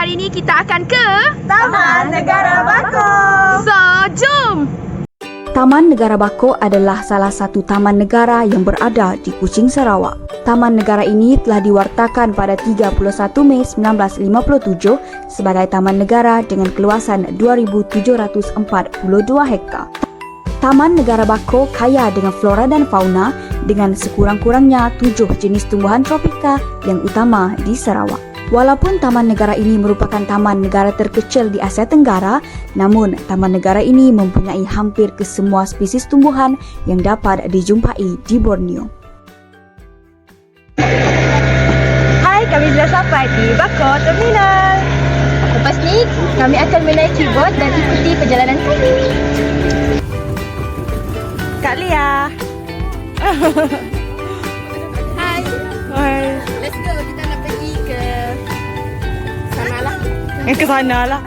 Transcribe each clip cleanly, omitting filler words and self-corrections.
hari ini kita akan ke Taman Negara Bako. So, jom! Taman Negara Bako adalah salah satu taman negara yang berada di Kuching, Sarawak. Taman negara ini telah diwartakan pada 31 Mei 1957 sebagai taman negara dengan keluasan 2,742 hektar. Taman Negara Bako kaya dengan flora dan fauna dengan sekurang-kurangnya 7 jenis tumbuhan tropika yang utama di Sarawak. Walaupun taman negara ini merupakan taman negara terkecil di Asia Tenggara, namun taman negara ini mempunyai hampir kesemua spesies tumbuhan yang dapat dijumpai di Borneo. Hai, kami sudah sampai di Bako Terminal. Lepas ni, kami akan menaiki bot dan ikuti perjalanan kami. Kak Lia. Hai! Hai. Let's go, kita nak pergi ke sana lah. Ke sana lah.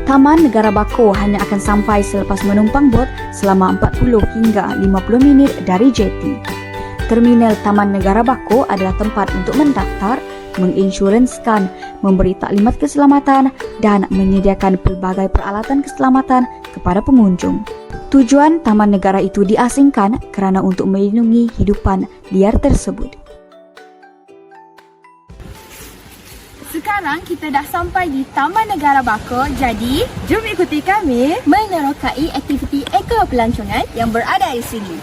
Taman Negara Bako hanya akan sampai selepas menumpang bot selama 40 hingga 50 minit dari jeti. Terminal Taman Negara Bako adalah tempat untuk mendaftar, menginsurenskan, memberi taklimat keselamatan dan menyediakan pelbagai peralatan keselamatan kepada pengunjung. Tujuan taman negara itu diasingkan kerana untuk melindungi hidupan liar tersebut. Sekarang kita dah sampai di Taman Negara Bako, jadi Jom ikuti kami. menerokai aktiviti ekopelancongan yang berada di sini.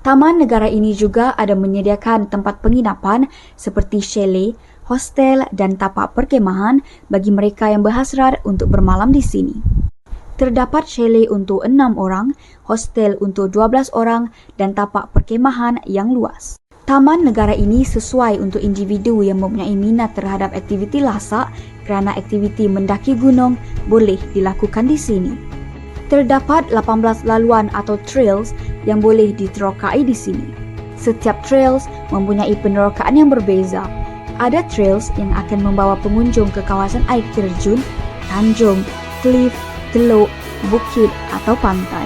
Taman negara ini juga ada menyediakan tempat penginapan seperti chalet, hostel dan tapak perkemahan bagi mereka yang berhasrat untuk bermalam di sini. Terdapat chalet untuk 6 orang, hostel untuk 12 orang dan tapak perkemahan yang luas. Taman negara ini sesuai untuk individu yang mempunyai minat terhadap aktiviti lasak kerana aktiviti mendaki gunung boleh dilakukan di sini. Terdapat 18 laluan atau trails yang boleh diterokai di sini. Setiap trails mempunyai penerokaan yang berbeza. Ada trails yang akan membawa pengunjung ke kawasan air terjun, tanjung, klif, teluk, bukit atau pantai.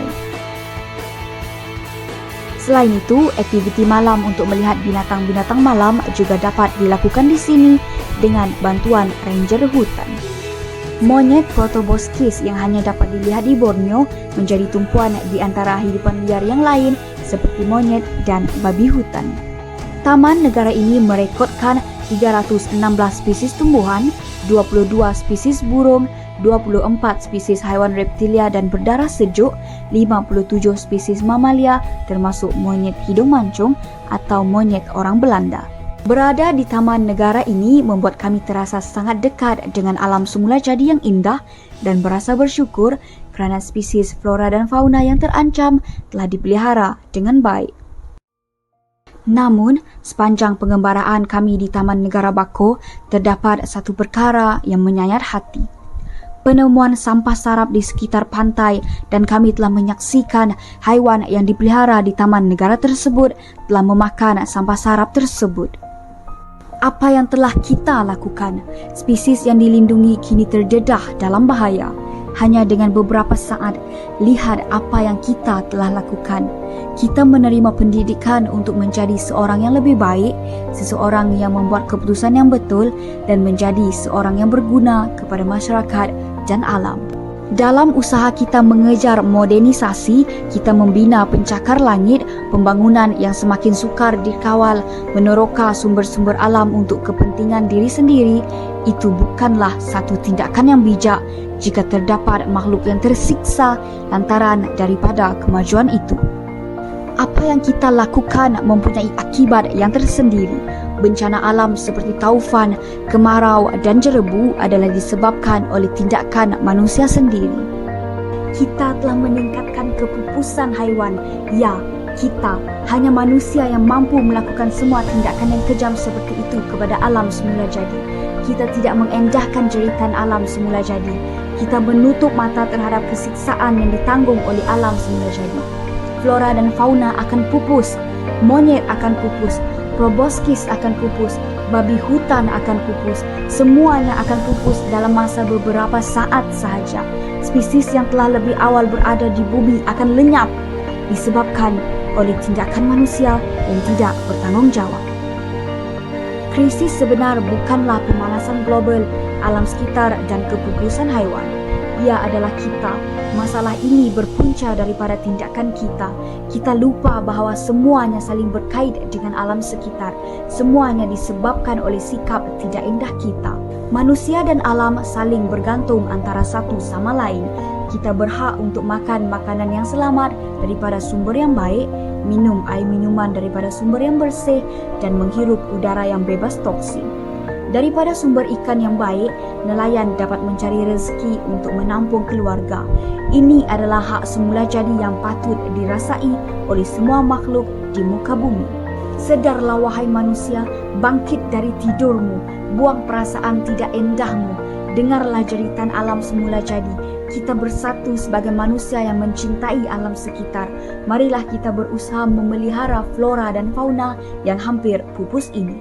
Selain itu, aktiviti malam untuk melihat binatang-binatang malam juga dapat dilakukan di sini dengan bantuan ranger hutan. Monyet protoboskis yang hanya dapat dilihat di Borneo menjadi tumpuan di antara hidupan liar yang lain seperti monyet dan babi hutan. Taman negara ini merekodkan 316 spesies tumbuhan, 22 spesies burung, 24 spesies haiwan reptilia dan berdarah sejuk, 57 spesies mamalia termasuk monyet hidung mancung atau monyet orang Belanda. Berada di taman negara ini membuat kami terasa sangat dekat dengan alam semula jadi yang indah dan berasa bersyukur kerana spesies flora dan fauna yang terancam telah dipelihara dengan baik. Namun, sepanjang pengembaraan kami di Taman Negara Bako, terdapat satu perkara yang menyayat hati. Penemuan sampah sarap di sekitar pantai dan kami telah menyaksikan haiwan yang dipelihara di taman negara tersebut telah memakan sampah sarap tersebut. Apa yang telah kita lakukan? Spesies yang dilindungi kini terdedah dalam bahaya. Hanya dengan beberapa saat, lihat apa yang kita telah lakukan. Kita menerima pendidikan untuk menjadi seorang yang lebih baik, seseorang yang membuat keputusan yang betul dan menjadi seorang yang berguna kepada masyarakat dan alam. Dalam usaha kita mengejar modernisasi, kita membina pencakar langit, pembangunan yang semakin sukar dikawal, meneroka sumber-sumber alam untuk kepentingan diri sendiri. Itu bukanlah satu tindakan yang bijak jika terdapat makhluk yang tersiksa lantaran daripada kemajuan itu. Apa yang kita lakukan mempunyai akibat yang tersendiri. Bencana alam seperti taufan, kemarau dan jerebu adalah disebabkan oleh tindakan manusia sendiri. Kita telah meningkatkan kepupusan haiwan. Ya, kita, hanya manusia yang mampu melakukan semua tindakan yang kejam seperti itu kepada alam semula jadi. Kita tidak mengendahkan jeritan alam semula jadi. Kita menutup mata terhadap kesiksaan yang ditanggung oleh alam semula jadi. Flora dan fauna akan pupus, monyet akan pupus, proboscis akan pupus, babi hutan akan pupus, semuanya akan pupus dalam masa beberapa saat sahaja. Spesies yang telah lebih awal berada di bumi akan lenyap disebabkan oleh tindakan manusia yang tidak bertanggungjawab. Krisis sebenar bukanlah pemanasan global, alam sekitar dan kepupusan haiwan. Ia adalah kita. Masalah ini berpunca daripada tindakan kita. Kita lupa bahawa semuanya saling berkait dengan alam sekitar. Semuanya disebabkan oleh sikap tidak indah kita. Manusia dan alam saling bergantung antara satu sama lain. Kita berhak untuk makan makanan yang selamat daripada sumber yang baik, minum air minuman daripada sumber yang bersih, dan menghirup udara yang bebas toksin. Daripada sumber ikan yang baik, nelayan dapat mencari rezeki untuk menampung keluarga. Ini adalah hak semula jadi yang patut dirasai oleh semua makhluk di muka bumi. Sedarlah wahai manusia, bangkit dari tidurmu, buang perasaan tidak endahmu, dengarlah jeritan alam semula jadi. Kita bersatu sebagai manusia yang mencintai alam sekitar. Marilah kita berusaha memelihara flora dan fauna yang hampir pupus ini.